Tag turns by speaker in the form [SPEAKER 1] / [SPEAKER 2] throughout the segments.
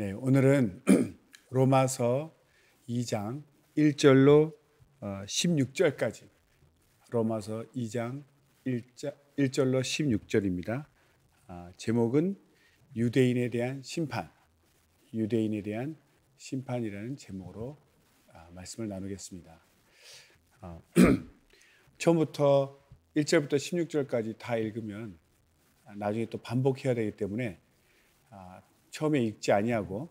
[SPEAKER 1] 네, 오늘은 로마서 2장 1절로 16절까지 로마서 2장 1절로 16절입니다. 제목은 유대인에 대한 심판이라는 제목으로 말씀을 나누겠습니다. 처음부터 1절부터 16절까지 다 읽으면 나중에 또 반복해야 되기 때문에 처음에 읽지 아니하고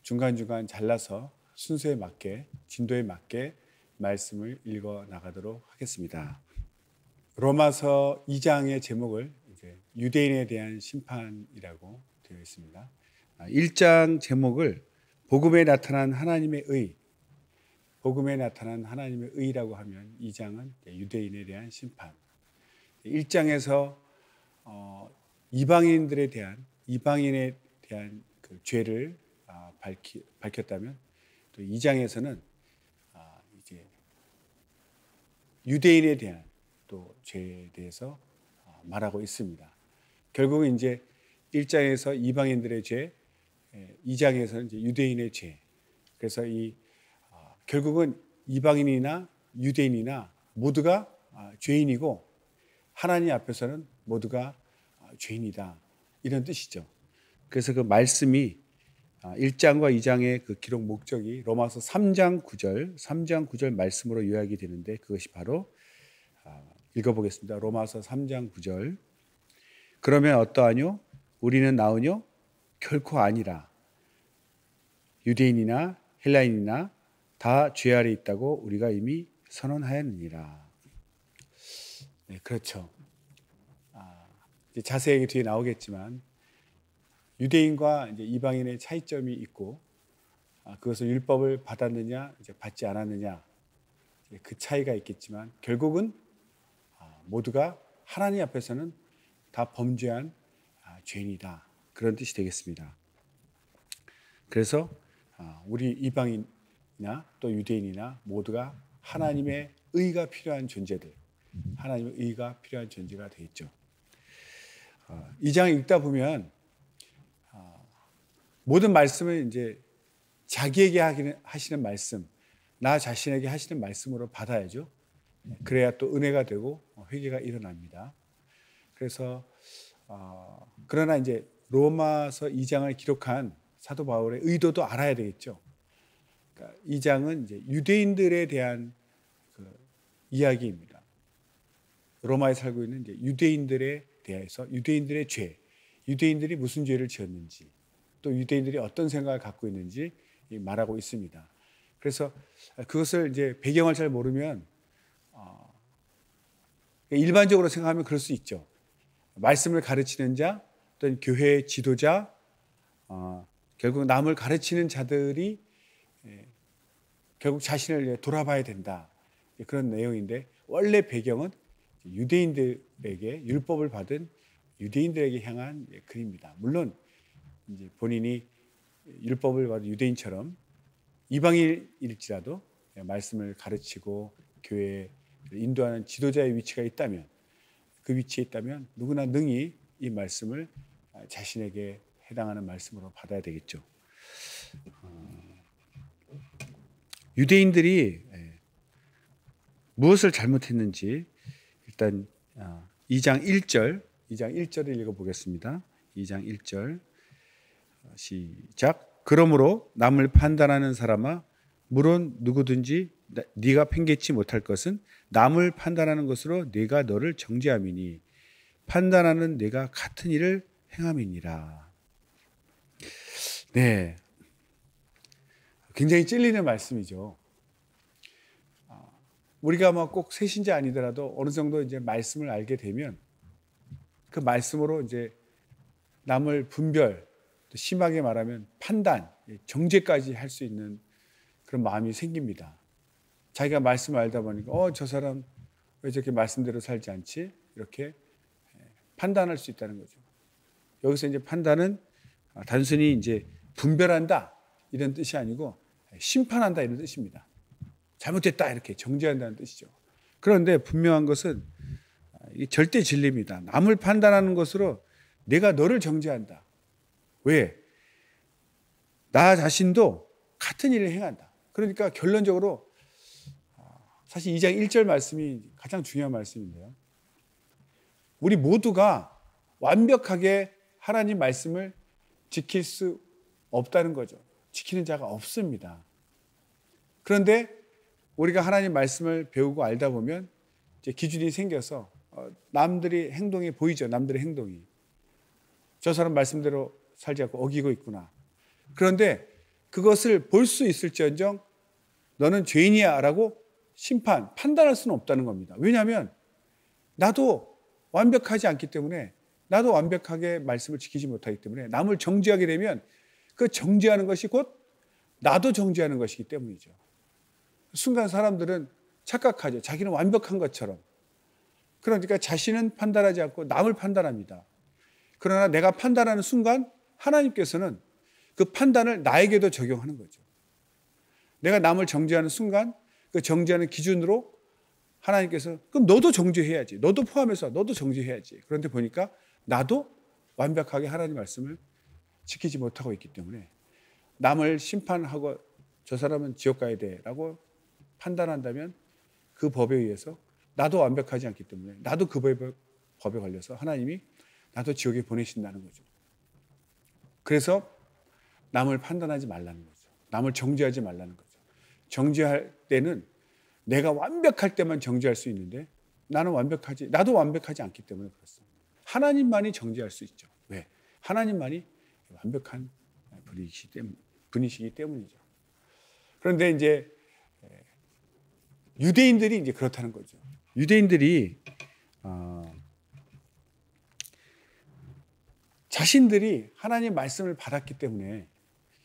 [SPEAKER 1] 중간중간 잘라서 순서에 맞게, 진도에 맞게 말씀을 읽어 나가도록 하겠습니다. 로마서 2장의 제목을 이제 유대인에 대한 심판이라고 되어 있습니다. 1장 제목을 복음에 나타난 하나님의 의라고 하면 2장은 유대인에 대한 심판. 1장에서 이방인에 대한 그 죄를 밝혔다면 또 2장에서는 이제 유대인에 대한 또 죄에 대해서 말하고 있습니다. 결국은 이제 1장에서 이방인들의 죄, 2장에서는 이제 유대인의 죄. 그래서 결국은 이방인이나 유대인이나 모두가 죄인이고 하나님 앞에서는 모두가 죄인이다. 이런 뜻이죠. 그래서 그 말씀이 1장과 2장의 그 기록 목적이 로마서 3장 9절 말씀으로 요약이 되는데 그것이 바로 읽어보겠습니다. 로마서 3장 9절. 그러면 어떠하뇨? 우리는 나으뇨? 결코 아니라. 유대인이나 헬라인이나 다 죄 아래 있다고 우리가 이미 선언하였느니라. 네, 그렇죠. 이제 자세하게 뒤에 나오겠지만 유대인과 이제 이방인의 차이점이 있고 그것을 율법을 받았느냐 이제 받지 않았느냐 그 차이가 있겠지만 결국은 모두가 하나님 앞에서는 다 범죄한 죄인이다. 그런 뜻이 되겠습니다. 그래서 우리 이방인이나 또 유대인이나 모두가 하나님의 의가 필요한 존재들, 하나님의 의가 필요한 존재가 되겠죠. 이 장 읽다 보면 모든 말씀을 이제 자기에게 하시는 말씀, 나 자신에게 하시는 말씀으로 받아야죠. 그래야 또 은혜가 되고 회개가 일어납니다. 그래서 그러나 이제 로마서 2장을 기록한 사도 바울의 의도도 알아야 되겠죠. 그러니까 2장은 이제 유대인들에 대한 그 이야기입니다. 로마에 살고 있는 이제 유대인들에 대해서 유대인들의 죄, 유대인들이 무슨 죄를 지었는지, 또 유대인들이 어떤 생각을 갖고 있는지 말하고 있습니다. 그래서 그것을 이제 배경을 잘 모르면 일반적으로 생각하면 그럴 수 있죠. 말씀을 가르치는 자, 또는 교회의 지도자, 결국 남을 가르치는 자들이 결국 자신을 돌아봐야 된다. 그런 내용인데 원래 배경은 유대인들에게 율법을 받은 유대인들에게 향한 글입니다. 물론 이제 본인이 율법을 받은 유대인처럼 이방인일지라도 말씀을 가르치고 교회에 인도하는 지도자의 위치가 있다면 그 위치에 있다면 누구나 능히 이 말씀을 자신에게 해당하는 말씀으로 받아야 되겠죠. 유대인들이 무엇을 잘못했는지 일단 2장 1절을 읽어보겠습니다. 2장 1절 시작. 그러므로 남을 판단하는 사람아 물론 누구든지 네가 팽개치 못할 것은 남을 판단하는 것으로 네가 너를 정죄함이니 판단하는 네가 같은 일을 행함이니라. 네, 굉장히 찔리는 말씀이죠. 우리가 뭐 꼭 새신자 아니더라도 어느 정도 이제 말씀을 알게 되면 그 말씀으로 이제 남을 분별, 또 심하게 말하면 판단, 정죄까지 할 수 있는 그런 마음이 생깁니다. 자기가 말씀을 알다 보니까 저 사람 왜 저렇게 말씀대로 살지 않지? 이렇게 판단할 수 있다는 거죠. 여기서 이제 판단은 단순히 이제 분별한다 이런 뜻이 아니고 심판한다 이런 뜻입니다. 잘못됐다 이렇게 정죄한다는 뜻이죠. 그런데 분명한 것은 이게 절대 진리입니다. 남을 판단하는 것으로 내가 너를 정죄한다. 왜? 나 자신도 같은 일을 행한다. 그러니까 결론적으로 사실 2장 1절 말씀이 가장 중요한 말씀인데요. 우리 모두가 완벽하게 하나님 말씀을 지킬 수 없다는 거죠. 지키는 자가 없습니다. 그런데 우리가 하나님 말씀을 배우고 알다 보면 이제 기준이 생겨서 남들이 행동이 보이죠. 남들의 행동이. 저 사람 말씀대로 살지 않고 어기고 있구나. 그런데 그것을 볼 수 있을지언정 너는 죄인이야 라고 판단할 수는 없다는 겁니다. 왜냐하면 나도 완벽하지 않기 때문에, 나도 완벽하게 말씀을 지키지 못하기 때문에 남을 정죄하게 되면 그 정죄하는 것이 곧 나도 정죄하는 것이기 때문이죠. 순간 사람들은 착각하죠. 자기는 완벽한 것처럼. 그러니까 자신은 판단하지 않고 남을 판단합니다. 그러나 내가 판단하는 순간 하나님께서는 그 판단을 나에게도 적용하는 거죠. 내가 남을 정죄하는 순간 그 정죄하는 기준으로 하나님께서 그럼 너도 정죄해야지. 너도 포함해서 너도 정죄해야지. 그런데 보니까 나도 완벽하게 하나님 말씀을 지키지 못하고 있기 때문에 남을 심판하고 저 사람은 지옥 가야 돼라고 판단한다면 그 법에 의해서 나도 완벽하지 않기 때문에 나도 그 법에 걸려서 하나님이 나도 지옥에 보내신다는 거죠. 그래서 남을 판단하지 말라는 거죠. 남을 정죄하지 말라는 거죠. 정죄할 때는 내가 완벽할 때만 정죄할 수 있는데 나도 완벽하지 않기 때문에 그렇습니다. 하나님만이 정죄할 수 있죠. 왜? 하나님만이 완벽한 분이시기 때문이죠. 그런데 이제 유대인들이 이제 그렇다는 거죠. 유대인들이 자신들이 하나님 말씀을 받았기 때문에,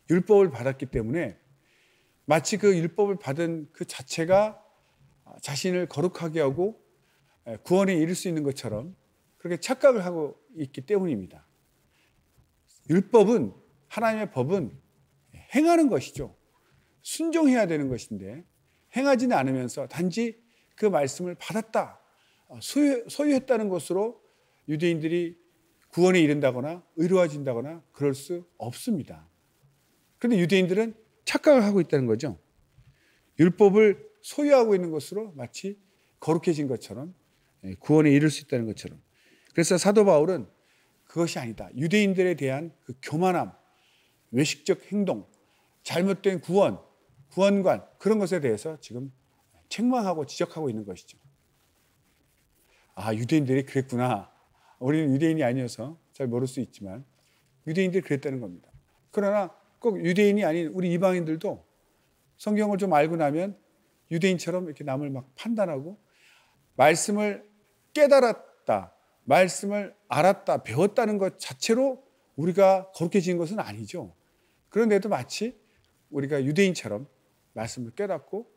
[SPEAKER 1] 율법을 받았기 때문에 마치 그 율법을 받은 그 자체가 자신을 거룩하게 하고 구원에 이를 수 있는 것처럼 그렇게 착각을 하고 있기 때문입니다. 율법은, 하나님의 법은 행하는 것이죠. 순종해야 되는 것인데 행하지는 않으면서 단지 그 말씀을 받았다, 소유했다는 것으로 유대인들이 구원에 이른다거나 의로워진다거나 그럴 수 없습니다. 그런데 유대인들은 착각을 하고 있다는 거죠. 율법을 소유하고 있는 것으로 마치 거룩해진 것처럼, 구원에 이를 수 있다는 것처럼. 그래서 사도 바울은 그것이 아니다. 유대인들에 대한 그 교만함, 외식적 행동, 잘못된 구원관, 그런 것에 대해서 지금 책망하고 지적하고 있는 것이죠. 아, 유대인들이 그랬구나. 우리는 유대인이 아니어서 잘 모를 수 있지만 유대인들이 그랬다는 겁니다. 그러나 꼭 유대인이 아닌 우리 이방인들도 성경을 좀 알고 나면 유대인처럼 이렇게 남을 막 판단하고, 말씀을 깨달았다, 말씀을 알았다, 배웠다는 것 자체로 우리가 거룩해지는 것은 아니죠. 그런데도 마치 우리가 유대인처럼 말씀을 깨닫고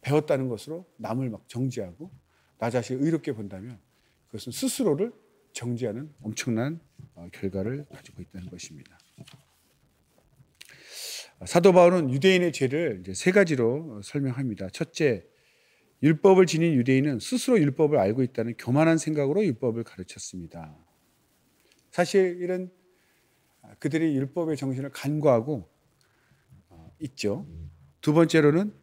[SPEAKER 1] 배웠다는 것으로 남을 막 정죄하고 나 자신을 의롭게 본다면 그것은 스스로를 정죄하는 엄청난 결과를 가지고 있다는 것입니다. 사도 바울은 유대인의 죄를 이제 세 가지로 설명합니다. 첫째, 율법을 지닌 유대인은 스스로 율법을 알고 있다는 교만한 생각으로 율법을 가르쳤습니다. 사실 이런 그들이 율법의 정신을 간과하고 있죠. 두 번째로는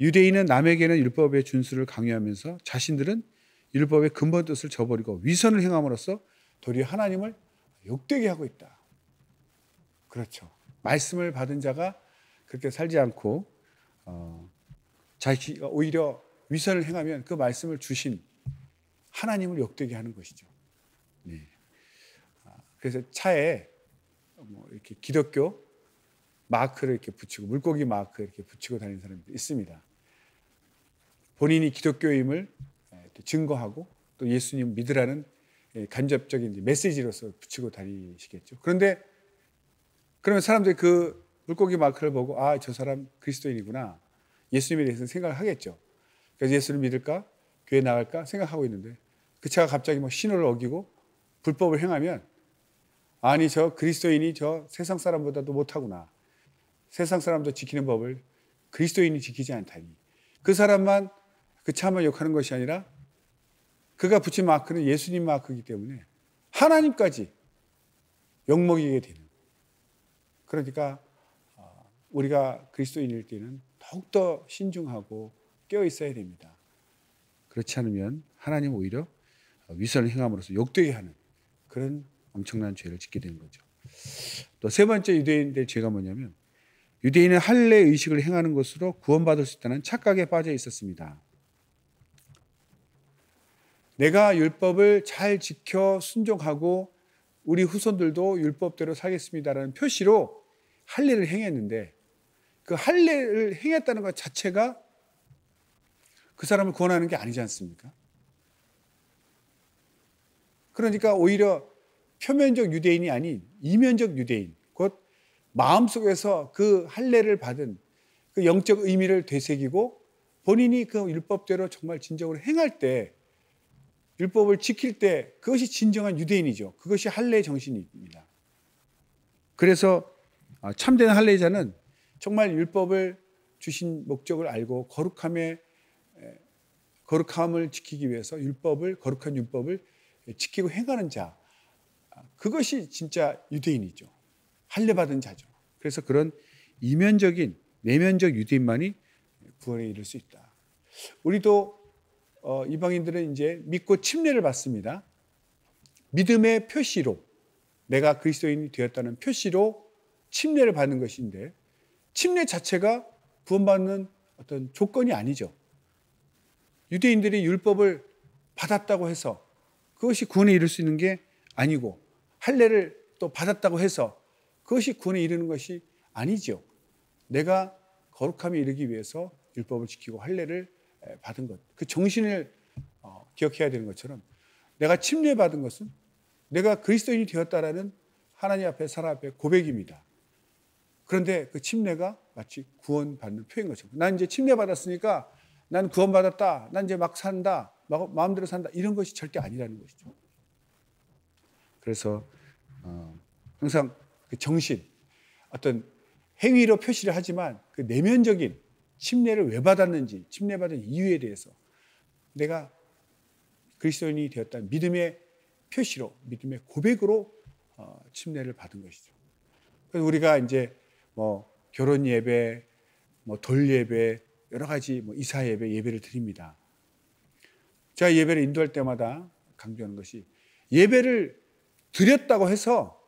[SPEAKER 1] 유대인은 남에게는 율법의 준수를 강요하면서 자신들은 율법의 근본 뜻을 저버리고 위선을 행함으로써 도리어 하나님을 욕되게 하고 있다. 그렇죠. 말씀을 받은 자가 그렇게 살지 않고 자기가 오히려 위선을 행하면 그 말씀을 주신 하나님을 욕되게 하는 것이죠. 네. 그래서 차에 이렇게 기독교 마크를 이렇게 붙이고, 물고기 마크 이렇게 붙이고 다니는 사람들이 있습니다. 본인이 기독교임을 증거하고 또 예수님 믿으라는 간접적인 메시지로서 붙이고 다니시겠죠. 그런데 그러면 사람들이 그 물고기 마크를 보고 아, 저 사람 그리스도인이구나, 예수님에 대해서는 생각을 하겠죠. 그래서 예수를 믿을까, 교회 나갈까 생각하고 있는데 그 차가 갑자기 뭐 신호를 어기고 불법을 행하면 아니, 저 그리스도인이 저 세상 사람보다도 못하구나, 세상 사람도 지키는 법을 그리스도인이 지키지 않다니, 그 사람만, 그 차만 욕하는 것이 아니라 그가 붙인 마크는 예수님 마크이기 때문에 하나님까지 욕먹이게 되는. 그러니까 우리가 그리스도인일 때는 더욱더 신중하고 깨어 있어야 됩니다. 그렇지 않으면 하나님 오히려 위선을 행함으로써 욕되게 하는 그런 엄청난 죄를 짓게 되는 거죠. 또 세 번째 유대인들의 죄가 뭐냐면 유대인은 할례 의식을 행하는 것으로 구원받을 수 있다는 착각에 빠져 있었습니다. 내가 율법을 잘 지켜 순종하고 우리 후손들도 율법대로 살겠습니다라는 표시로 할례를 행했는데 그 할례를 행했다는 것 자체가 그 사람을 구원하는 게 아니지 않습니까? 그러니까 오히려 표면적 유대인이 아닌 이면적 유대인, 곧 마음속에서 그 할례를 받은 그 영적 의미를 되새기고 본인이 그 율법대로 정말 진정으로 행할 때, 율법을 지킬 때 그것이 진정한 유대인이죠. 그것이 할례의 정신입니다. 그래서 참된 할례자는 정말 율법을 주신 목적을 알고 거룩함을 지키기 위해서 거룩한 율법을 지키고 행하는 자, 그것이 진짜 유대인이죠. 할례 받은 자죠. 그래서 그런 이면적인 내면적 유대인만이 구원에 이를 수 있다. 우리도 이방인들은 이제 믿고 침례를 받습니다. 믿음의 표시로, 내가 그리스도인이 되었다는 표시로 침례를 받는 것인데, 침례 자체가 구원받는 어떤 조건이 아니죠. 유대인들이 율법을 받았다고 해서 그것이 구원에 이를 수 있는 게 아니고, 할례를 또 받았다고 해서 그것이 구원에 이르는 것이 아니죠. 내가 거룩함에 이르기 위해서 율법을 지키고 할례를 받은 것, 그 정신을 기억해야 되는 것처럼, 내가 침례받은 것은 내가 그리스도인이 되었다라는 하나님 앞에 사람 앞에 고백입니다. 그런데 그 침례가 마치 구원받는 표인 것처럼, 난 이제 침례받았으니까 난 구원받았다, 난 이제 막 산다, 마음대로 산다, 이런 것이 절대 아니라는 것이죠. 그래서 항상 그 정신, 어떤 행위로 표시를 하지만 그 내면적인 침례를 왜 받았는지, 침례받은 이유에 대해서 내가 그리스도인이 되었다는 믿음의 표시로, 믿음의 고백으로 침례를 받은 것이죠. 그래서 우리가 이제 결혼 예배, 돌 예배, 여러 가지 이사 예배를 드립니다. 제가 예배를 인도할 때마다 강조하는 것이, 예배를 드렸다고 해서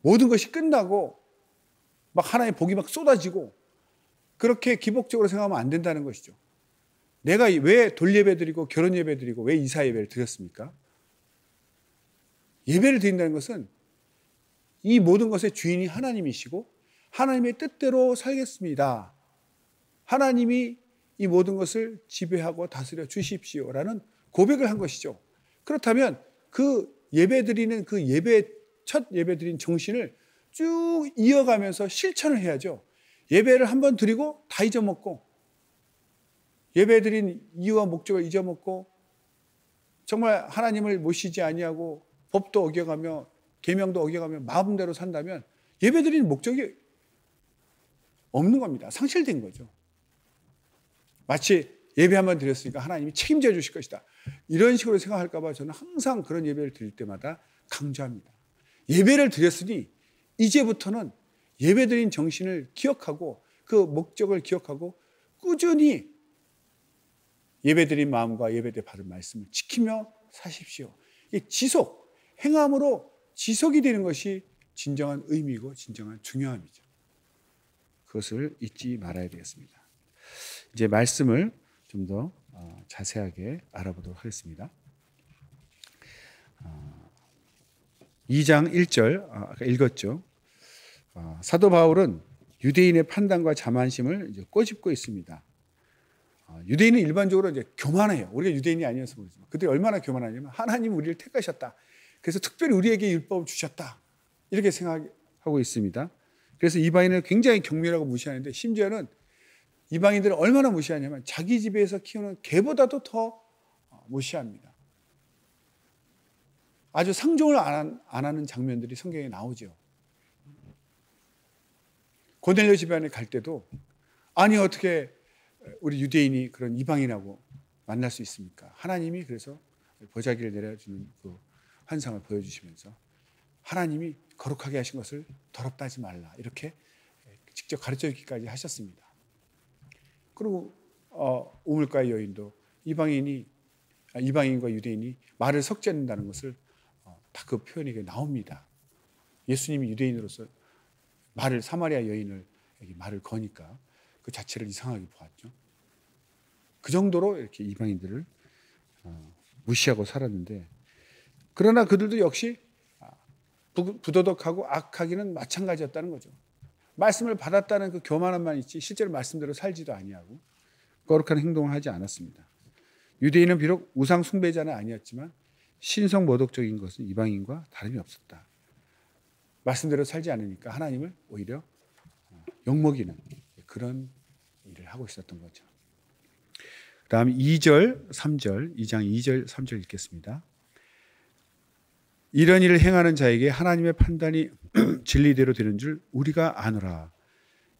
[SPEAKER 1] 모든 것이 끝나고 막 하나님의 복이 막 쏟아지고 그렇게 기복적으로 생각하면 안 된다는 것이죠. 내가 왜 돌예배 드리고 결혼 예배 드리고 왜 이사 예배를 드렸습니까? 예배를 드린다는 것은 이 모든 것의 주인이 하나님이시고 하나님의 뜻대로 살겠습니다. 하나님이 이 모든 것을 지배하고 다스려 주십시오라는 고백을 한 것이죠. 그렇다면 그 예배 드리는 첫 예배 드린 정신을 쭉 이어가면서 실천을 해야죠. 예배를 한번 드리고 다 잊어먹고, 예배 드린 이유와 목적을 잊어먹고, 정말 하나님을 모시지 아니하고 법도 어겨가며 계명도 어겨가며 마음대로 산다면 예배 드리는 목적이 없는 겁니다. 상실된 거죠. 마치 예배 한번 드렸으니까 하나님이 책임져 주실 것이다, 이런 식으로 생각할까 봐 저는 항상 그런 예배를 드릴 때마다 강조합니다. 예배를 드렸으니 이제부터는 예배 드린 정신을 기억하고 그 목적을 기억하고 꾸준히 예배 드린 마음과 예배 때 받은 말씀을 지키며 사십시오. 이 행함으로 지속이 되는 것이 진정한 의미고 진정한 중요함이죠. 그것을 잊지 말아야 되겠습니다. 이제 말씀을 좀 더 자세하게 알아보도록 하겠습니다. 2장 1절 아까 읽었죠. 사도 바울은 유대인의 판단과 자만심을 이제 꼬집고 있습니다. 유대인은 일반적으로 이제 교만해요. 우리가 유대인이 아니어서 모르지만 그들이 얼마나 교만하냐면, 하나님 우리를 택하셨다, 그래서 특별히 우리에게 율법을 주셨다, 이렇게 생각하고 있습니다. 그래서 이방인을 굉장히 경멸하고 무시하는데, 심지어는 이방인들은 얼마나 무시하냐면 자기 집에서 키우는 개보다도 더 무시합니다. 아주 상종을 안 하는 장면들이 성경에 나오죠. 고넬료 집안에 갈 때도, 아니 어떻게 우리 유대인이 그런 이방인하고 만날 수 있습니까? 하나님이 그래서 보자기를 내려주는 그 환상을 보여주시면서 하나님이 거룩하게 하신 것을 더럽다 하지 말라, 이렇게 직접 가르쳐 주기까지 하셨습니다. 그리고 우물가의 여인도 이방인과 유대인이 말을 섞지 않는다는 것을 다 그 표현이 나옵니다. 예수님이 유대인으로서 사마리아 여인에게 말을 거니까 그 자체를 이상하게 보았죠. 그 정도로 이렇게 이방인들을 무시하고 살았는데, 그러나 그들도 역시 부도덕하고 악하기는 마찬가지였다는 거죠. 말씀을 받았다는 그 교만함만 있지 실제로 말씀대로 살지도 아니하고 거룩한 행동을 하지 않았습니다. 유대인은 비록 우상 숭배자는 아니었지만 신성 모독적인 것은 이방인과 다름이 없었다. 말씀대로 살지 않으니까 하나님을 오히려 욕먹이는 그런 일을 하고 있었던 거죠. 그 다음 2절, 3절, 2장 2절, 3절 읽겠습니다. 이런 일을 행하는 자에게 하나님의 판단이 진리대로 되는 줄 우리가 아노라.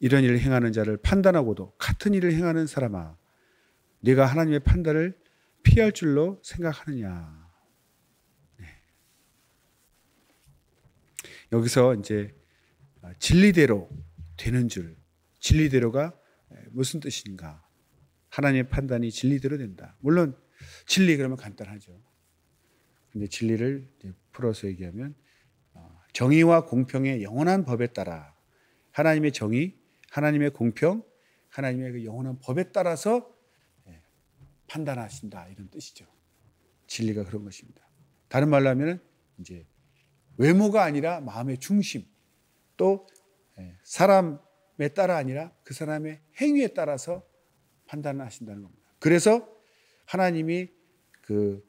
[SPEAKER 1] 이런 일을 행하는 자를 판단하고도 같은 일을 행하는 사람아, 네가 하나님의 판단을 피할 줄로 생각하느냐. 네. 여기서 이제 진리대로 되는 줄, 진리대로가 무슨 뜻인가? 하나님의 판단이 진리대로 된다. 물론 진리 그러면 간단하죠. 근데 진리를 풀어서 얘기하면 정의와 공평의 영원한 법에 따라 하나님의 정의, 하나님의 공평, 하나님의 그 영원한 법에 따라서 판단하신다, 이런 뜻이죠. 진리가 그런 것입니다. 다른 말로 하면 이제 외모가 아니라 마음의 중심, 또 사람에 따라 아니라 그 사람의 행위에 따라서 판단을 하신다는 겁니다. 그래서 하나님이 그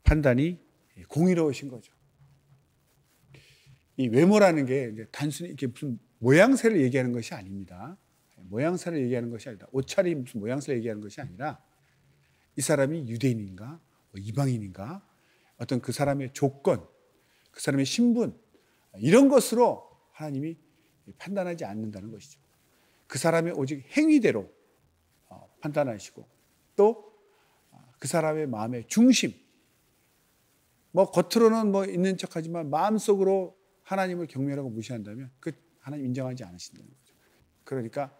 [SPEAKER 1] 판단이 공의로우신 거죠. 이 외모라는 게 이제 단순히 이렇게 무슨 모양새를 얘기하는 것이 아닙니다. 모양새를 얘기하는 것이 아니다. 옷차림 무슨 모양새를 얘기하는 것이 아니라 이 사람이 유대인인가, 이방인인가, 어떤 그 사람의 조건, 그 사람의 신분, 이런 것으로 하나님이 판단하지 않는다는 것이죠. 그 사람의 오직 행위대로 판단하시고, 또 그 사람의 마음의 중심, 겉으로는 있는 척하지만 마음속으로 하나님을 경멸하고 무시한다면 그 하나님 인정하지 않으신다는 거죠. 그러니까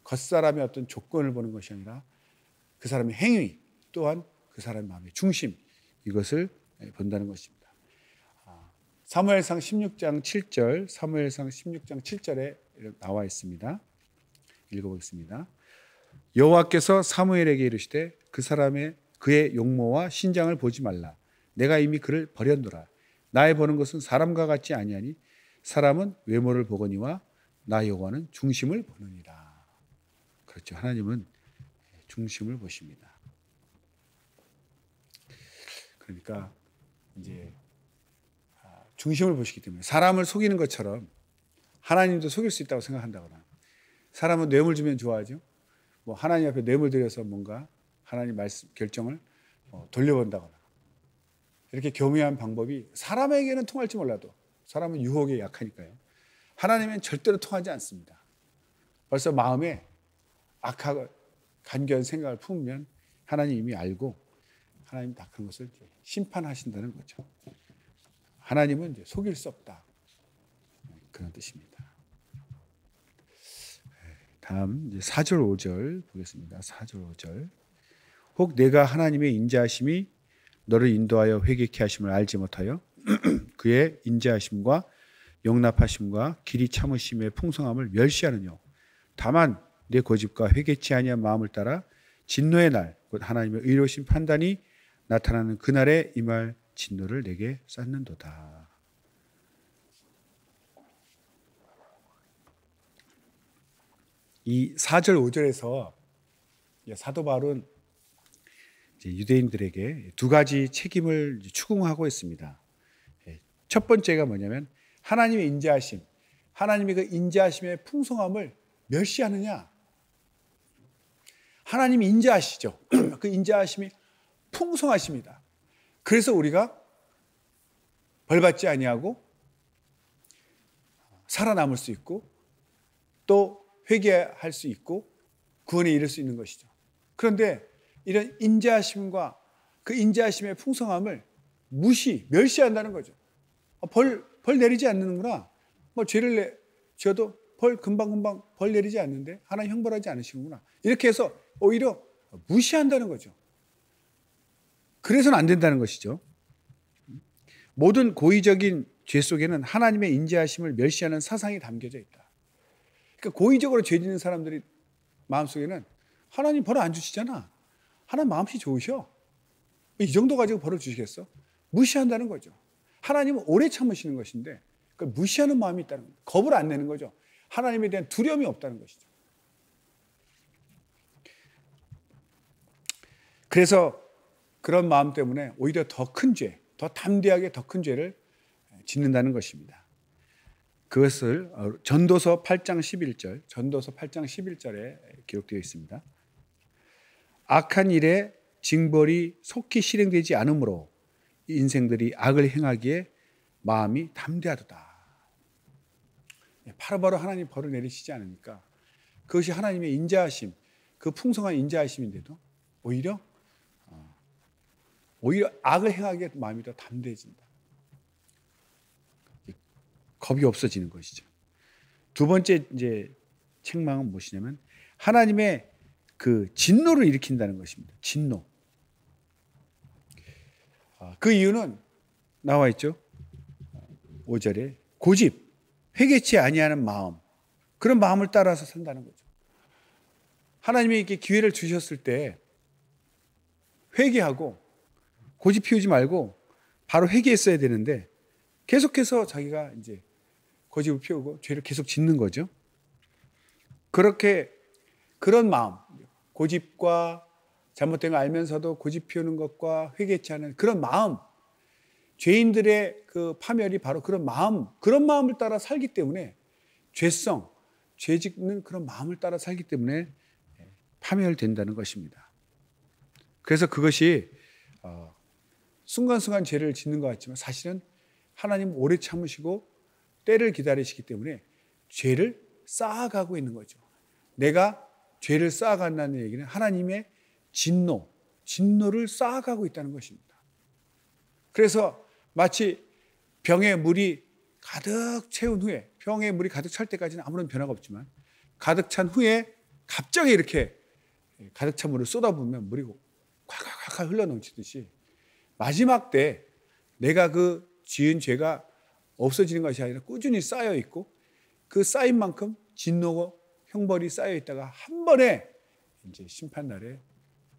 [SPEAKER 1] 겉사람의 어떤 조건을 보는 것이 아니라 그 사람의 행위, 또한 그 사람의 마음의 중심, 이것을 본다는 것입니다. 사무엘상 16장 7절, 사무엘상 16장 7절에 나와 있습니다. 읽어보겠습니다. 여호와께서 사무엘에게 이르시되 그의 용모와 신장을 보지 말라. 내가 이미 그를 버렸노라. 나의 보는 것은 사람과 같지 아니하니 사람은 외모를 보거니와 나 여호와는 중심을 보느니라. 그렇죠. 하나님은 중심을 보십니다. 그러니까 이제 중심을 보시기 때문에 사람을 속이는 것처럼 하나님도 속일 수 있다고 생각한다거나, 사람은 뇌물 주면 좋아하죠. 하나님 앞에 뇌물 드려서 뭔가 하나님 말씀 결정을 돌려본다거나, 이렇게 교묘한 방법이 사람에게는 통할지 몰라도, 사람은 유혹에 약하니까요, 하나님은 절대로 통하지 않습니다. 벌써 마음에 악하고 간교한 생각을 품으면 하나님 이미 알고 하나님 다 그런 것을 심판하신다는 거죠. 하나님은 이제 속일 수 없다, 그런 뜻입니다. 다음 이제 4절 5절 보겠습니다. 4절 5절. 혹 내가 하나님의 인자하심이 너를 인도하여 회개케 하심을 알지 못하여 그의 인자하심과 용납하심과 길이 참으심의 풍성함을 멸시하느뇨. 다만 내 고집과 회개치 아니한 마음을 따라 진노의 날, 곧 하나님의 의로우신 판단이 나타나는 그날에 임할 진노를 내게 쌓는도다. 이 4절 5절에서 사도 바울은 유대인들에게 두 가지 책임을 추궁하고 있습니다. 첫 번째가 뭐냐면 하나님의 인자하심, 하나님의 그 인자하심의 풍성함을 멸시하느냐. 하나님이 인자하시죠. 그 인자하심이 풍성하십니다. 그래서 우리가 벌받지 아니하고 살아남을 수 있고, 또 회개할 수 있고 구원에 이를 수 있는 것이죠. 그런데 이런 인자하심과 그 인자하심의 풍성함을 멸시한다는 거죠. 벌 내리지 않는구나. 죄를 지어도 벌 금방금방 벌 내리지 않는데 하나님 형벌하지 않으시는구나. 이렇게 해서 오히려 무시한다는 거죠. 그래서는 안 된다는 것이죠. 모든 고의적인 죄 속에는 하나님의 인자하심을 멸시하는 사상이 담겨져 있다. 그러니까 고의적으로 죄 짓는 사람들이 마음속에는 하나님 벌 안 주시잖아. 하나님 마음씨 좋으셔. 이 정도 가지고 벌을 주시겠어? 무시한다는 거죠. 하나님은 오래 참으시는 것인데 그러니까 무시하는 마음이 있다는 거예요. 겁을 안 내는 거죠. 하나님에 대한 두려움이 없다는 것이죠. 그래서 그런 마음 때문에 오히려 더 큰 죄, 더 담대하게 더 큰 죄를 짓는다는 것입니다. 그것을 전도서 8장 11절, 전도서 8장 11절에 기록되어 있습니다. 악한 일에 징벌이 속히 실행되지 않으므로 인생들이 악을 행하기에 마음이 담대하도다. 바로바로 하나님 벌을 내리시지 않으니까 그것이 하나님의 인자하심, 그 풍성한 인자하심인데도 오히려 악을 행하기에 마음이 더 담대해진다. 겁이 없어지는 것이죠. 두 번째 이제 책망은 무엇이냐면 하나님의 그 진노를 일으킨다는 것입니다. 진노. 그 이유는 나와 있죠. 5절에 고집, 회개치 아니하는 마음, 그런 마음을 따라서 산다는 거죠. 하나님이 이렇게 기회를 주셨을 때 회개하고 고집 피우지 말고 바로 회개했어야 되는데 계속해서 자기가 이제 고집을 피우고 죄를 계속 짓는 거죠. 그렇게 그런 마음, 고집과 잘못된 거 알면서도 고집 피우는 것과 회개치 않은 그런 마음, 죄인들의 그 파멸이 바로 그런 마음을 따라 살기 때문에 죄성, 죄 짓는 그런 마음을 따라 살기 때문에 파멸된다는 것입니다. 그래서 그것이 순간순간 죄를 짓는 것 같지만 사실은 하나님 오래 참으시고 때를 기다리시기 때문에 죄를 쌓아가고 있는 거죠. 내가 죄를 쌓아간다는 얘기는 하나님의 진노를 쌓아가고 있다는 것입니다. 그래서 마치 병에 물이 가득 채운 후에, 병에 물이 가득 찰 때까지는 아무런 변화가 없지만 가득 찬 후에 갑자기 이렇게 가득 찬 물을 쏟아부으면 물이 콱콱콱 흘러넘치듯이 마지막 때 내가 그 지은 죄가 없어지는 것이 아니라 꾸준히 쌓여 있고 그 쌓인 만큼 진노고 형벌이 쌓여 있다가 한 번에 이제 심판날에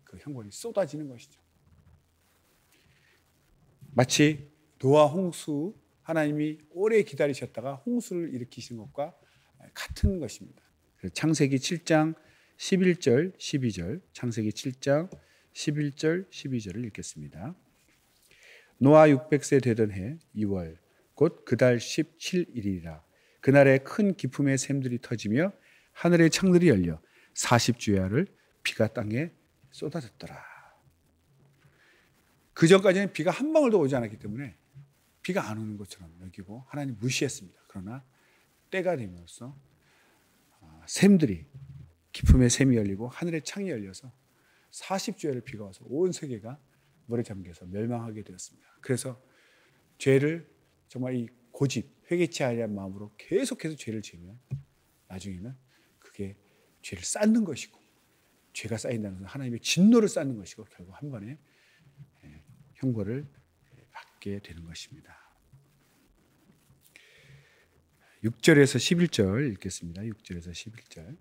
[SPEAKER 1] 그 형벌이 쏟아지는 것이죠. 마치 노아 홍수, 하나님이 오래 기다리셨다가 홍수를 일으키신 것과 같은 것입니다. 창세기 7장 11절, 12절, 창세기 7장 11절, 12절을 읽겠습니다. 노아 600세 되던 해 2월 곧 그달 17일이라 그날에 큰 기품의 샘들이 터지며 하늘의 창들이 열려 40주야를 비가 땅에 쏟아졌더라. 그 전까지는 비가 한 방울도 오지 않았기 때문에 비가 안 오는 것처럼 여기고 하나님 무시했습니다. 그러나 때가 되면서 샘들이 기품의 샘이 열리고 하늘의 창이 열려서 40주야를 비가 와서 온 세계가 물에 잠겨서 멸망하게 되었습니다. 그래서 죄를 정말 이 고집, 회개치 아니한 마음으로 계속해서 죄를 지으면 나중에는 그게 죄를 쌓는 것이고 죄가 쌓인다는 것은 하나님의 진노를 쌓는 것이고 결국 한 번에 형벌을 받게 되는 것입니다. 6절에서 11절 읽겠습니다. 6절에서 11절.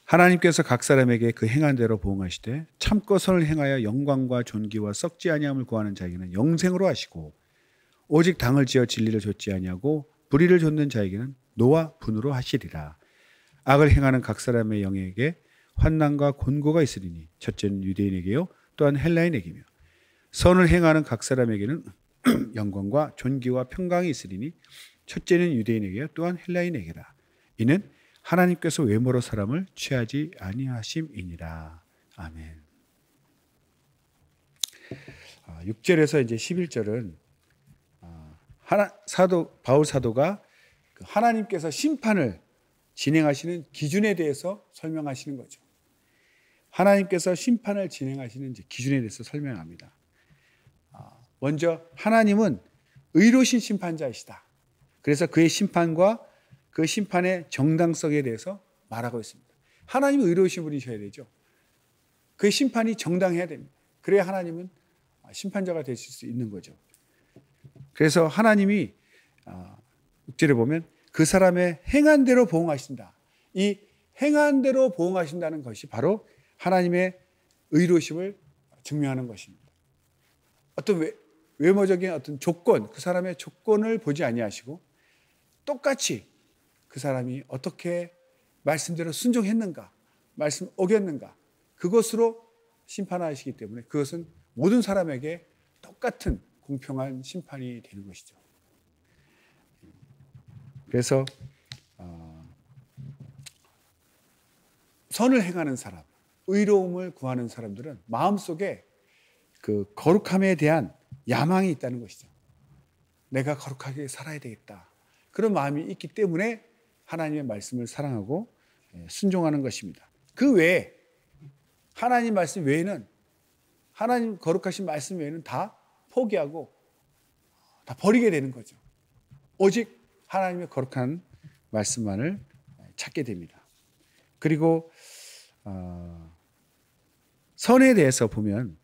[SPEAKER 1] 하나님께서 각 사람에게 그 행한 대로 보응하시되 참고 선을 행하여 영광과 존귀와 썩지 아니함을 구하는 자에게는 영생으로 하시고 오직 당을 지어 진리를 좇지 아니하고 불의를 좇는 자에게는 노와 분으로 하시리라. 악을 행하는 각 사람의 영에게 환난과 곤고가 있으리니 첫째는 유대인에게요 또한 헬라인에게며 선을 행하는 각 사람에게는 영광과 존귀와 평강이 있으리니 첫째는 유대인에게요 또한 헬라인에게라. 이는 하나님께서 외모로 사람을 취하지 아니하심이니라. 아멘. 6절에서 이제 11절은 바울 사도가 하나님께서 심판을 진행하시는 기준에 대해서 설명하시는 거죠. 하나님께서 심판을 진행하시는 기준에 대해서 설명합니다. 먼저 하나님은 의로우신 심판자이시다. 그래서 그의 심판과 그 심판의 정당성에 대해서 말하고 있습니다. 하나님은 의로우신 분이셔야 되죠. 그 심판이 정당해야 됩니다. 그래야 하나님은 심판자가 되실 수 있는 거죠. 그래서 하나님이 6절에 보면 그 사람의 행한 대로 보응하신다. 이 행한 대로 보응하신다는 것이 바로 하나님의 의로우심을 증명하는 것입니다. 어떤 외모적인 어떤 조건, 그 사람의 조건을 보지 아니하시고 똑같이 그 사람이 어떻게 말씀대로 순종했는가, 말씀 어겼는가, 그것으로 심판하시기 때문에 그것은 모든 사람에게 똑같은 공평한 심판이 되는 것이죠. 그래서 선을 행하는 사람, 의로움을 구하는 사람들은 마음속에 그 거룩함에 대한 야망이 있다는 것이죠. 내가 거룩하게 살아야 되겠다. 그런 마음이 있기 때문에 하나님의 말씀을 사랑하고 순종하는 것입니다. 그 외에 하나님 말씀 외에는, 하나님 거룩하신 말씀 외에는 다 포기하고 다 버리게 되는 거죠. 오직 하나님의 거룩한 말씀만을 찾게 됩니다. 그리고 선에 대해서 보면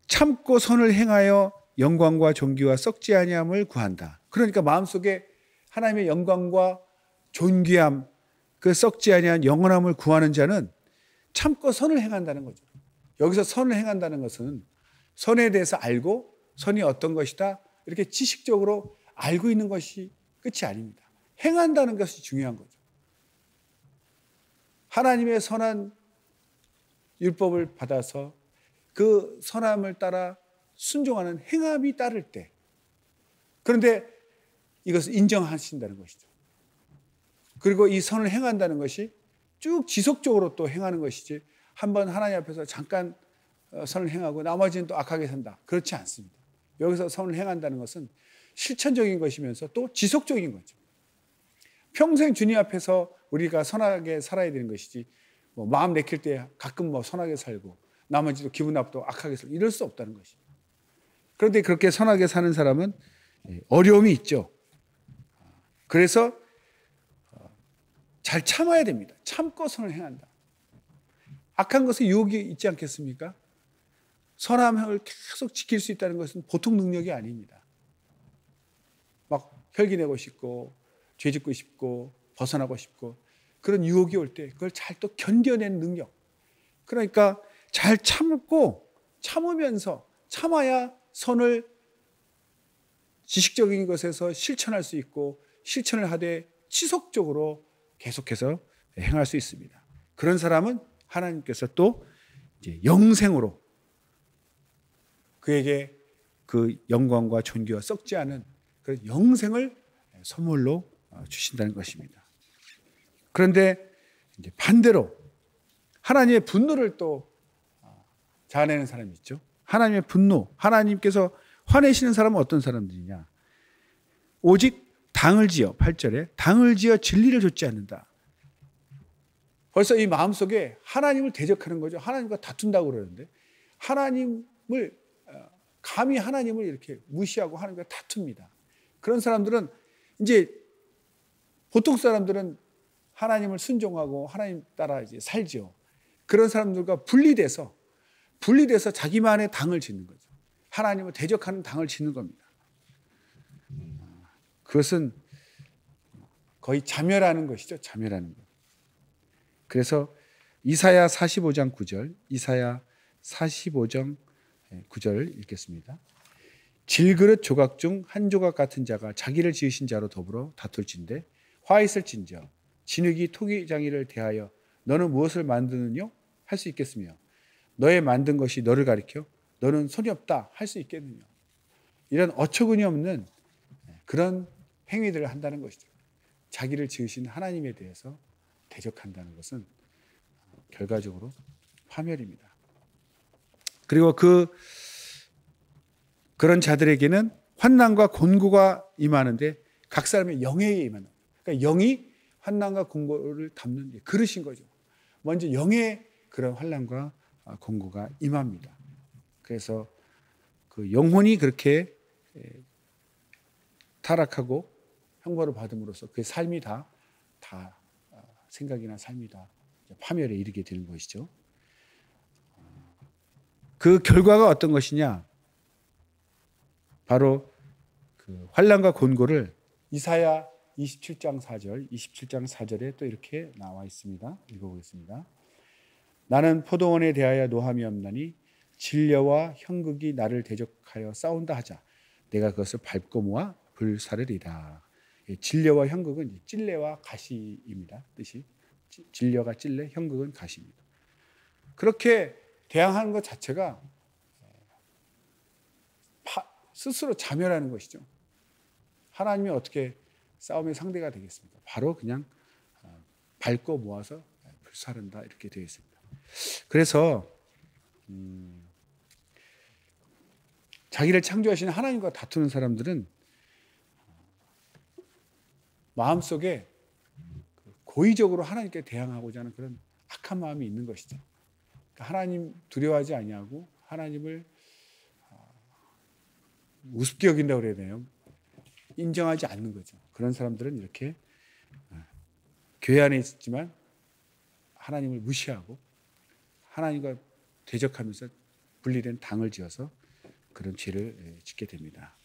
[SPEAKER 1] 참고 선을 행하여 영광과 존귀와 썩지 아니함을 구한다. 그러니까 마음속에 하나님의 영광과 존귀함, 그 썩지 아니한 영원함을 구하는 자는 참고 선을 행한다는 거죠. 여기서 선을 행한다는 것은 선에 대해서 알고 선이 어떤 것이다 이렇게 지식적으로 알고 있는 것이 끝이 아닙니다. 행한다는 것이 중요한 거죠. 하나님의 선한 율법을 받아서 그 선함을 따라 순종하는 행함이 따를 때, 그런데 이것을 인정하신다는 것이죠. 그리고 이 선을 행한다는 것이 쭉 지속적으로 또 행하는 것이지, 한번 하나님 앞에서 잠깐 선을 행하고 나머지는 또 악하게 산다, 그렇지 않습니다. 여기서 선을 행한다는 것은 실천적인 것이면서 또 지속적인 거죠. 평생 주님 앞에서 우리가 선하게 살아야 되는 것이지, 뭐 마음 내킬 때 가끔 뭐 선하게 살고 나머지도 기분 나쁘고 악하게 살고 이럴 수 없다는 것입니다. 그런데 그렇게 선하게 사는 사람은 어려움이 있죠. 그래서 잘 참아야 됩니다. 참고 선을 행한다. 악한 것에 유혹이 있지 않겠습니까? 선함을 계속 지킬 수 있다는 것은 보통 능력이 아닙니다. 막 혈기내고 싶고 죄짓고 싶고 벗어나고 싶고 그런 유혹이 올 때 그걸 잘 또 견뎌내는 능력. 그러니까 잘 참고 참으면서 참아야 선을 지식적인 것에서 실천할 수 있고 실천을 하되 지속적으로 계속해서 행할 수 있습니다. 그런 사람은 하나님께서 또 이제 영생으로 그에게 그 영광과 존귀와 썩지 않은 그런 영생을 선물로 주신다는 것입니다. 그런데 이제 반대로 하나님의 분노를 또 자아내는 사람이 있죠. 하나님의 분노, 하나님께서 화내시는 사람은 어떤 사람들이냐? 오직 당을 지어, 8절에 당을 지어 진리를 좇지 않는다. 벌써 이 마음속에 하나님을 대적하는 거죠. 하나님과 다툰다고 그러는데 하나님을 감히 하나님을 이렇게 무시하고 하나님과 다툽니다. 그런 사람들은 이제 보통 사람들은 하나님을 순종하고 하나님 따라 이제 살죠. 그런 사람들과 분리돼서 자기만의 당을 짓는 거죠. 하나님을 대적하는 당을 짓는 겁니다. 그것은 거의 자멸하는 것이죠. 자멸하는 것. 그래서 이사야 45장 9절, 이사야 45장 9절 읽겠습니다. 질그릇 조각 중 한 조각 같은 자가 자기를 지으신 자로 더불어 다툴진대 화 있을진저 진흙이 토기장이를 대하여 너는 무엇을 만드느뇨? 할 수 있겠으며 너의 만든 것이 너를 가리켜 너는 손이 없다 할 수 있겠느냐. 이런 어처구니 없는 그런 행위들을 한다는 것이죠. 자기를 지으신 하나님에 대해서 대적한다는 것은 결과적으로 파멸입니다. 그리고 그런 자들에게는 환난과 곤고가 임하는데 각 사람의 영에 임하는, 그러니까 영이 환난과 곤고를 담는 그릇인 거죠. 먼저 영의 그런 환난과 곤고가 임합니다. 그래서 그 영혼이 그렇게 타락하고 형벌을 받음으로써 그의 삶이 다 생각이나 삶이 다 파멸에 이르게 되는 것이죠. 그 결과가 어떤 것이냐? 바로 그 환난과 곤고를 이사야 27장 4절에 또 이렇게 나와 있습니다. 읽어보겠습니다. 나는 포도원에 대하여 노함이 없나니 진려와 형극이 나를 대적하여 싸운다 하자. 내가 그것을 밟고 모아 불사르리라. 진려와 형극은 찔레와 가시입니다. 뜻이 진려가 찔레, 형극은 가시입니다. 그렇게 대항하는 것 자체가 스스로 자멸하는 것이죠. 하나님이 어떻게 싸움의 상대가 되겠습니까? 바로 그냥 밟고 모아서 불사른다 이렇게 되어 있습니다. 그래서 자기를 창조하신 하나님과 다투는 사람들은 마음속에 고의적으로 하나님께 대항하고자 하는 그런 악한 마음이 있는 것이죠. 그러니까 하나님 두려워하지 아니하고 하나님을 우습게 여긴다고 그래야 되나요? 인정하지 않는 거죠. 그런 사람들은 이렇게 교회 안에 있지만 하나님을 무시하고 하나님과 대적하면서 분리된 당을 지어서 그런 죄를 짓게 됩니다.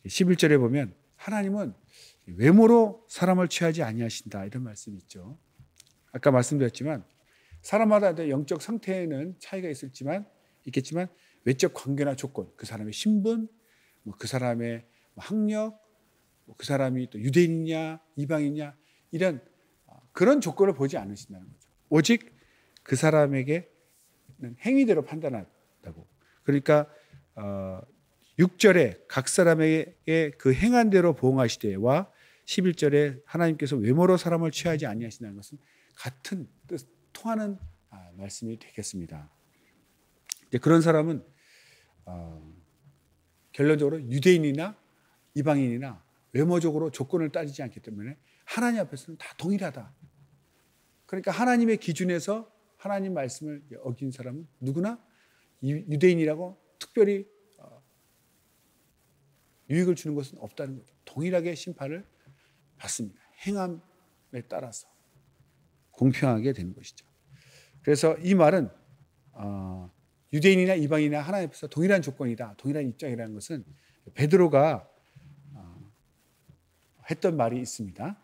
[SPEAKER 1] 11절에 보면 하나님은 외모로 사람을 취하지 아니하신다 이런 말씀이 있죠. 아까 말씀드렸지만 사람마다 영적 상태에는 차이가 있겠지만 외적 관계나 조건, 그 사람의 신분, 그 사람의 학력, 그 사람이 또 유대인이냐 이방이냐 이런 그런 조건을 보지 않으신다는 거죠. 오직 그 사람에게는 행위대로 판단한다고. 그러니까 6절에 각 사람에게 그 행한 대로 보응하시되와 11절에 하나님께서 외모로 사람을 취하지 아니하신다는 것은 같은 뜻 통하는 말씀이 되겠습니다. 그런 사람은 결론적으로 유대인이나 이방인이나 외모적으로 조건을 따지지 않기 때문에 하나님 앞에서는 다 동일하다. 그러니까 하나님의 기준에서 하나님 말씀을 어긴 사람은 누구나 유대인이라고 특별히 유익을 주는 것은 없다는 거죠. 동일하게 심판을 받습니다. 행함에 따라서 공평하게 되는 것이죠. 그래서 이 말은 유대인이나 이방인이나 하나님 앞에서 동일한 조건이다, 동일한 입장이라는 것은 베드로가 했던 말이 있습니다.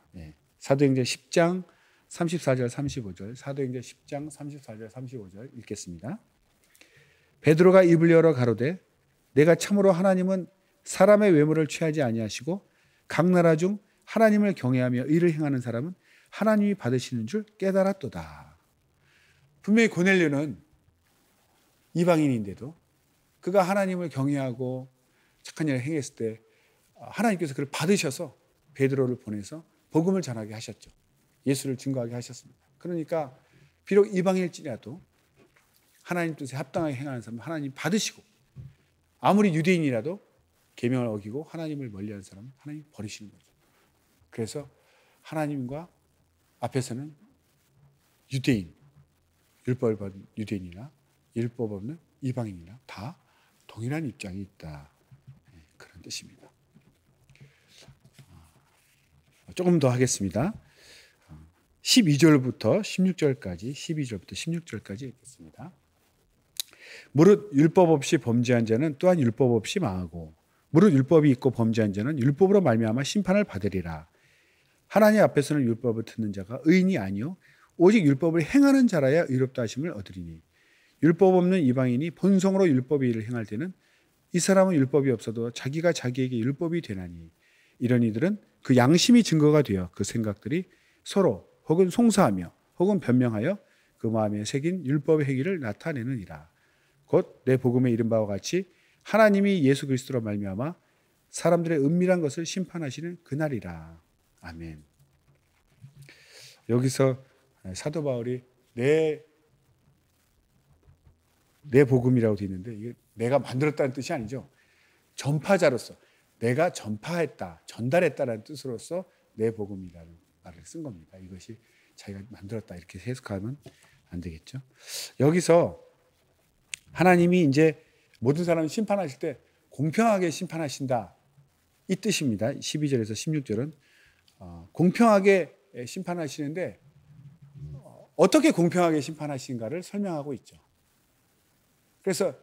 [SPEAKER 1] 사도행전 10장 34절 35절 사도행전 10장 34절 35절 읽겠습니다. 베드로가 입을 열어 가로되 내가 참으로 하나님은 사람의 외모를 취하지 아니하시고 각 나라 중 하나님을 경외하며 의를 행하는 사람은 하나님이 받으시는 줄 깨달았도다. 분명히 고넬료는 이방인인데도 그가 하나님을 경외하고 착한 일을 행했을 때 하나님께서 그를 받으셔서 베드로를 보내서 복음을 전하게 하셨죠. 예수를 증거하게 하셨습니다. 그러니까 비록 이방인일지라도 하나님 뜻에 합당하게 행하는 사람은 하나님 받으시고 아무리 유대인이라도 계명을 어기고 하나님을 멀리하는 사람은 하나님 버리시는 거죠. 그래서 하나님과 앞에서는 유대인, 율법을 받은 유대인이나 율법 없는 이방인이나 다 동일한 입장이 있다. 그런 뜻입니다. 조금 더 하겠습니다. 12절부터 16절까지 읽겠습니다. 무릇 율법 없이 범죄한 자는 또한 율법 없이 망하고 무릇 율법이 있고 범죄한 자는 율법으로 말미암아 심판을 받으리라. 하나님 앞에서는 율법을 듣는 자가 의인이 아니요 오직 율법을 행하는 자라야 의롭다 하심을 얻으리니 율법 없는 이방인이 본성으로 율법의 일을 행할 때는 이 사람은 율법이 없어도 자기가 자기에게 율법이 되나니 이런 이들은 그 양심이 증거가 되어 그 생각들이 서로 혹은 송사하며 혹은 변명하여 그 마음에 새긴 율법의 행위를 나타내느니라. 곧 내 복음에 이른 바와 같이 하나님이 예수 그리스도로 말미암아 사람들의 은밀한 것을 심판하시는 그날이라. 아멘. 여기서 사도 바울이 내 복음이라고 되어 있는데 이게 내가 만들었다는 뜻이 아니죠. 전파자로서 내가 전파했다, 전달했다라는 뜻으로서 내 복음이라는 말을 쓴 겁니다. 이것이 자기가 만들었다 이렇게 해석하면 안 되겠죠. 여기서 하나님이 이제 모든 사람을 심판하실 때 공평하게 심판하신다 이 뜻입니다. 12절에서 16절은 공평하게 심판하시는데 어떻게 공평하게 심판하신가를 설명하고 있죠. 그래서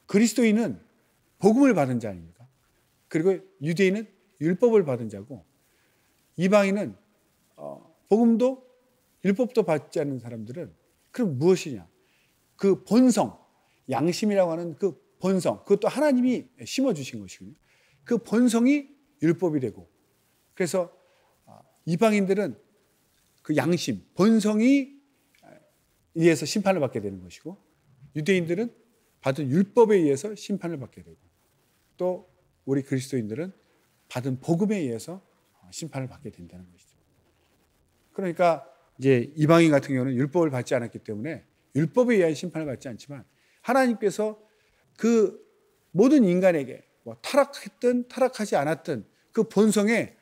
[SPEAKER 1] 그리스도인은 복음을 받은 자 아닙니까? 그리고 유대인은 율법을 받은 자고 이방인은 복음도 율법도 받지 않는 사람들은 그럼 무엇이냐? 그 본성, 양심이라고 하는 그 본성, 그것도 하나님이 심어주신 것이거든요. 그 본성이 율법이 되고 그래서 이방인들은 그 양심, 본성이 의해서 심판을 받게 되는 것이고 유대인들은 받은 율법에 의해서 심판을 받게 되고 또 우리 그리스도인들은 받은 복음에 의해서 심판을 받게 된다는 것이죠. 그러니까 이제 이방인 같은 경우는 율법을 받지 않았기 때문에 율법에 의한 심판을 받지 않지만 하나님께서 그 모든 인간에게 뭐 타락했든 타락하지 않았든 그 본성에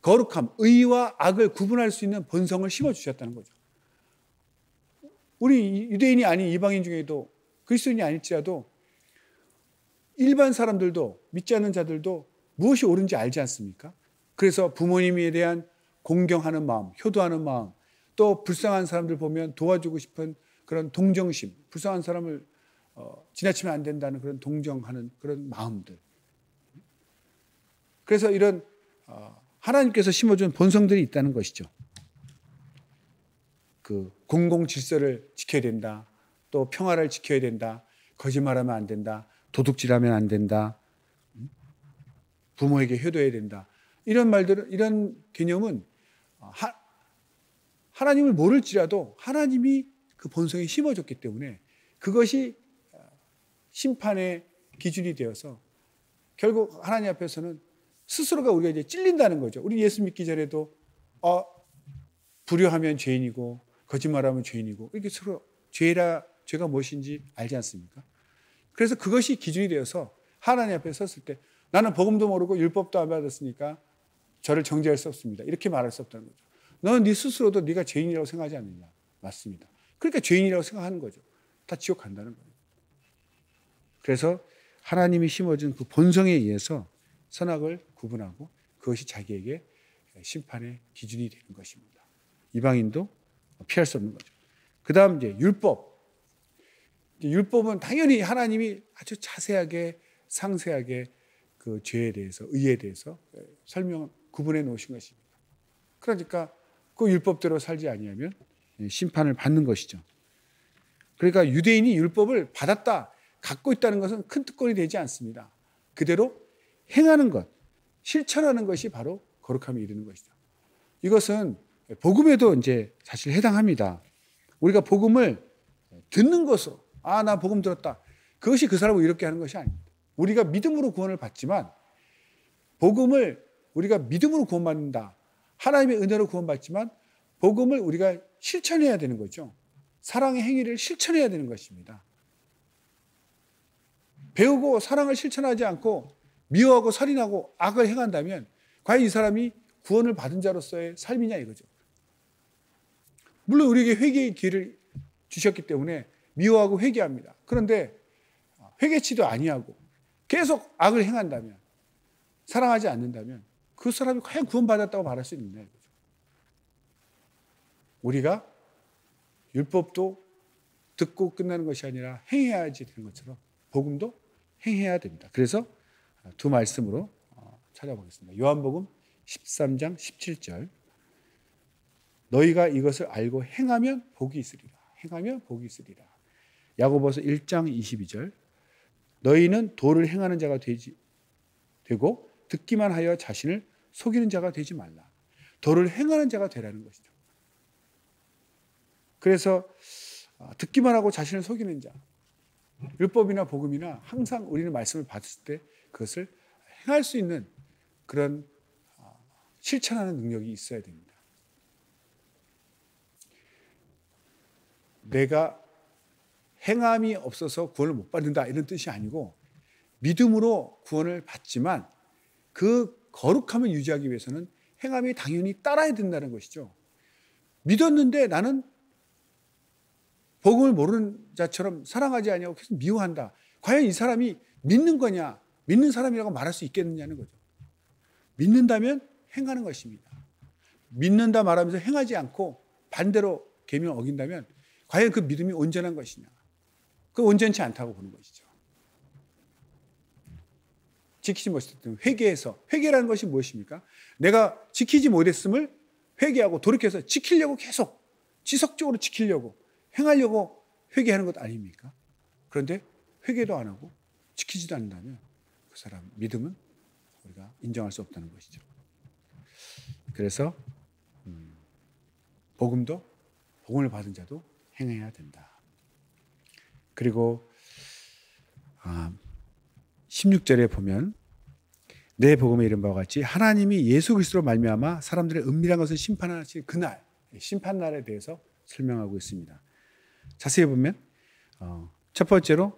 [SPEAKER 1] 거룩함, 의와 악을 구분할 수 있는 본성을 심어주셨다는 거죠. 우리 유대인이 아닌 이방인 중에도 그리스도인이 아닐지라도 일반 사람들도 믿지 않는 자들도 무엇이 옳은지 알지 않습니까? 그래서 부모님에 대한 공경하는 마음, 효도하는 마음, 또 불쌍한 사람들 보면 도와주고 싶은 그런 동정심, 불쌍한 사람을 지나치면 안 된다는 그런 동정하는 그런 마음들. 그래서 이런 하나님께서 심어준 본성들이 있다는 것이죠. 그 공공 질서를 지켜야 된다. 또 평화를 지켜야 된다. 거짓말하면 안 된다. 도둑질하면 안 된다. 부모에게 효도해야 된다. 이런 말들은 이런 개념은 하나님을 모를지라도 하나님이 그 본성에 심어줬기 때문에 그것이 심판의 기준이 되어서 결국 하나님 앞에서는 스스로가 우리가 이제 찔린다는 거죠. 우리 예수 믿기 전에도 불효하면 죄인이고 거짓말하면 죄인이고 이렇게 서로 죄가 무엇인지 알지 않습니까? 그래서 그것이 기준이 되어서 하나님 앞에 섰을 때 나는 복음도 모르고 율법도 안 받았으니까 저를 정죄할 수 없습니다. 이렇게 말할 수 없다는 거죠. 너는 네 스스로도 네가 죄인이라고 생각하지 않느냐. 맞습니다. 그러니까 죄인이라고 생각하는 거죠. 다 지옥 간다는 거예요. 그래서 하나님이 심어준 그 본성에 의해서 선악을 구분하고 그것이 자기에게 심판의 기준이 되는 것입니다. 이방인도 피할 수 없는 거죠. 그 다음 이제 율법. 율법은 당연히 하나님이 아주 자세하게 상세하게 그 죄에 대해서 의에 대해서 구분해 놓으신 것입니다. 그러니까 그 율법대로 살지 아니하면 심판을 받는 것이죠. 그러니까 유대인이 율법을 받았다, 갖고 있다는 것은 큰 특권이 되지 않습니다. 그대로 행하는 것, 실천하는 것이 바로 거룩함에 이르는 것이죠. 이것은 복음에도 이제 사실 해당합니다. 우리가 복음을 듣는 것으로 나 복음 들었다. 그것이 그 사람을 이롭게 하는 것이 아닙니다. 우리가 믿음으로 구원을 받지만 복음을 우리가 믿음으로 구원받는다. 하나님의 은혜로 구원받지만 복음을 우리가 실천해야 되는 거죠. 사랑의 행위를 실천해야 되는 것입니다. 배우고 사랑을 실천하지 않고 미워하고 살인하고 악을 행한다면 과연 이 사람이 구원을 받은 자로서의 삶이냐 이거죠. 물론 우리에게 회개의 기회를 주셨기 때문에 미워하고 회개합니다. 그런데 회개치도 아니하고 계속 악을 행한다면 사랑하지 않는다면 그 사람이 과연 구원받았다고 말할 수 있느냐 이거죠. 우리가 율법도 듣고 끝나는 것이 아니라 행해야지 되는 것처럼 복음도 행해야 됩니다. 그래서 두 말씀으로 찾아보겠습니다. 요한복음 13장 17절 너희가 이것을 알고 행하면 복이 있으리라. 행하면 복이 있으리라. 야고보서 1장 22절 너희는 도를 행하는 자가 되고 듣기만 하여 자신을 속이는 자가 되지 말라. 도를 행하는 자가 되라는 것이죠. 그래서 듣기만 하고 자신을 속이는 자, 율법이나 복음이나 항상 우리는 말씀을 받았을 때 그것을 행할 수 있는 그런 실천하는 능력이 있어야 됩니다. 내가 행함이 없어서 구원을 못 받는다 이런 뜻이 아니고 믿음으로 구원을 받지만 그 거룩함을 유지하기 위해서는 행함이 당연히 따라야 된다는 것이죠. 믿었는데 나는 복음을 모르는 자처럼 사랑하지 아니하고 계속 미워한다. 과연 이 사람이 믿는 거냐, 믿는 사람이라고 말할 수 있겠느냐는 거죠. 믿는다면 행하는 것입니다. 믿는다 말하면서 행하지 않고 반대로 계명 어긴다면 과연 그 믿음이 온전한 것이냐? 그 온전치 않다고 보는 것이죠. 지키지 못했던 회개에서, 회개라는 것이 무엇입니까? 내가 지키지 못했음을 회개하고 돌이켜서 지키려고 계속 지속적으로 지키려고 행하려고 회개하는 것 아닙니까? 그런데 회개도 안 하고 지키지도 않는다면 그 사람 믿음은 우리가 인정할 수 없다는 것이죠. 그래서 복음을 받은 자도 행해야 된다. 그리고 16절에 보면 내 복음에 이른 바와 같이 하나님이 예수 그리스도로 말미암아 사람들의 은밀한 것을 심판하실 그날, 심판날에 대해서 설명하고 있습니다. 자세히 보면 첫 번째로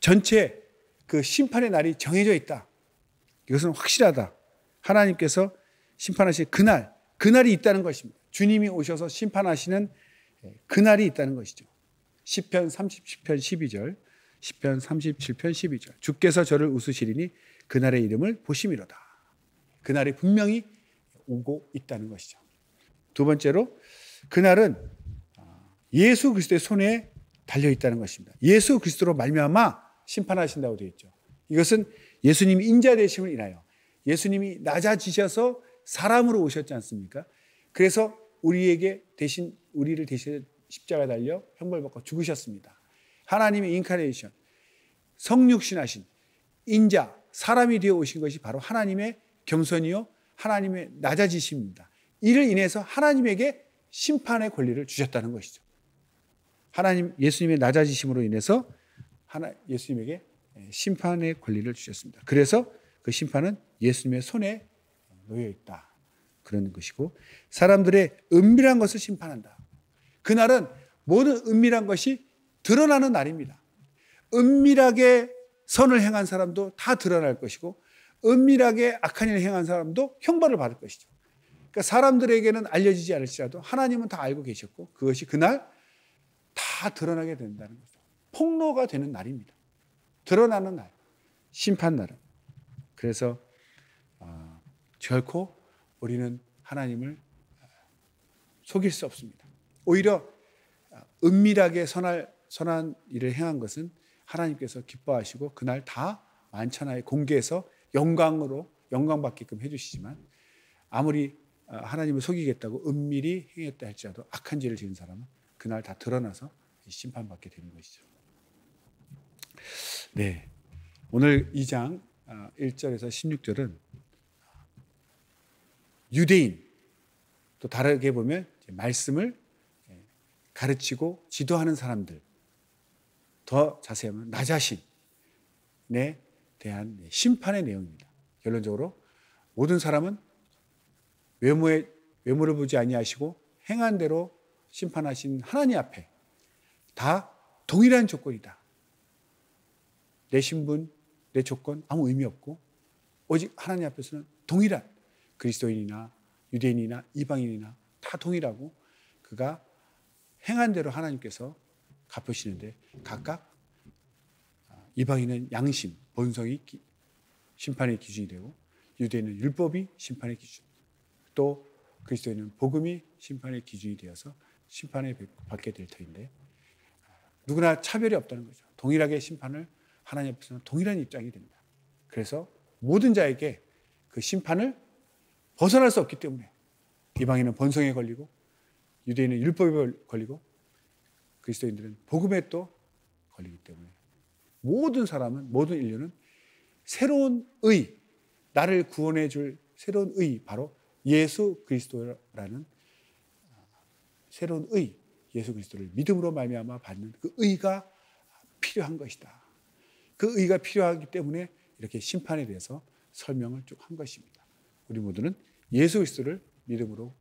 [SPEAKER 1] 전체 그 심판의 날이 정해져 있다. 이것은 확실하다. 하나님께서 심판하실 그날이 있다는 것입니다. 주님이 오셔서 심판하시는 그날이 있다는 것이죠. 시편 37편 12절, 시편 37편 12절. 주께서 저를 웃으시리니 그날의 이름을 보심이로다. 그날이 분명히 오고 있다는 것이죠. 두 번째로 그날은 예수 그리스도의 손에 달려 있다는 것입니다. 예수 그리스도로 말미암아 심판하신다고 되어 있죠. 이것은 예수님이 인자 되심을 인하여 예수님이 낮아지셔서 사람으로 오셨지 않습니까? 그래서 우리를 대신 십자가에 달려 형벌받고 죽으셨습니다. 하나님의 인카네이션, 성육신하신 인자, 사람이 되어 오신 것이 바로 하나님의 겸손이요 하나님의 낮아지심입니다. 이를 인해서 하나님에게 심판의 권리를 주셨다는 것이죠. 예수님의 낮아지심으로 인해서 예수님에게 심판의 권리를 주셨습니다. 그래서 그 심판은 예수님의 손에 놓여 있다. 그런 것이고 사람들의 은밀한 것을 심판한다. 그날은 모든 은밀한 것이 드러나는 날입니다. 은밀하게 선을 행한 사람도 다 드러날 것이고 은밀하게 악한 일을 행한 사람도 형벌을 받을 것이죠. 그러니까 사람들에게는 알려지지 않을지라도 하나님은 다 알고 계셨고 그것이 그날 다 드러나게 된다는 거죠. 폭로가 되는 날입니다. 드러나는 날, 심판날은. 그래서 결코 우리는 하나님을 속일 수 없습니다. 오히려 은밀하게 선한 일을 행한 것은 하나님께서 기뻐하시고 그날 다 만천하에 공개해서 영광받게끔 해주시지만 아무리 하나님을 속이겠다고 은밀히 행했다 할지라도 악한 죄를 지은 사람은 그날 다 드러나서 심판받게 되는 것이죠. 네, 오늘 2장 1절에서 16절은 유대인 또 다르게 보면 말씀을 가르치고 지도하는 사람들 더 자세히 하면 나 자신에 대한 심판의 내용입니다. 결론적으로 모든 사람은 외모를 보지 아니하시고 행한 대로 심판하신 하나님 앞에 다 동일한 조건이다. 내 신분, 내 조건 아무 의미 없고 오직 하나님 앞에서는 동일한 그리스도인이나 유대인이나 이방인이나 다 동일하고 그가 행한 대로 하나님께서 갚으시는데 각각 이방인은 양심, 본성이 심판의 기준이 되고 유대인은 율법이 심판의 기준, 또 그리스도인은 복음이 심판의 기준이 되어서 심판을 받게 될 터인데 누구나 차별이 없다는 거죠. 동일하게 심판을 하나님 앞에서는 동일한 입장이 됩니다. 그래서 모든 자에게 그 심판을 벗어날 수 없기 때문에 이방인은 본성에 걸리고 유대인은 율법에 걸리고 그리스도인들은 복음에 또 걸리기 때문에 모든 사람은, 모든 인류는 새로운 의, 나를 구원해 줄 새로운 의, 바로 예수 그리스도라는 새로운 의, 예수 그리스도를 믿음으로 말미암아 받는 그 의가 필요한 것이다. 그 의가 필요하기 때문에 이렇게 심판에 대해서 설명을 쭉 한 것입니다. 우리 모두는 예수 그리스도를 믿음으로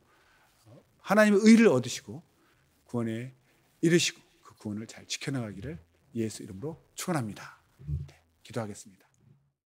[SPEAKER 1] 하나님의 의를 얻으시고 구원에 이르시고 그 구원을 잘 지켜나가기를 예수 이름으로 축원합니다. 네, 기도하겠습니다.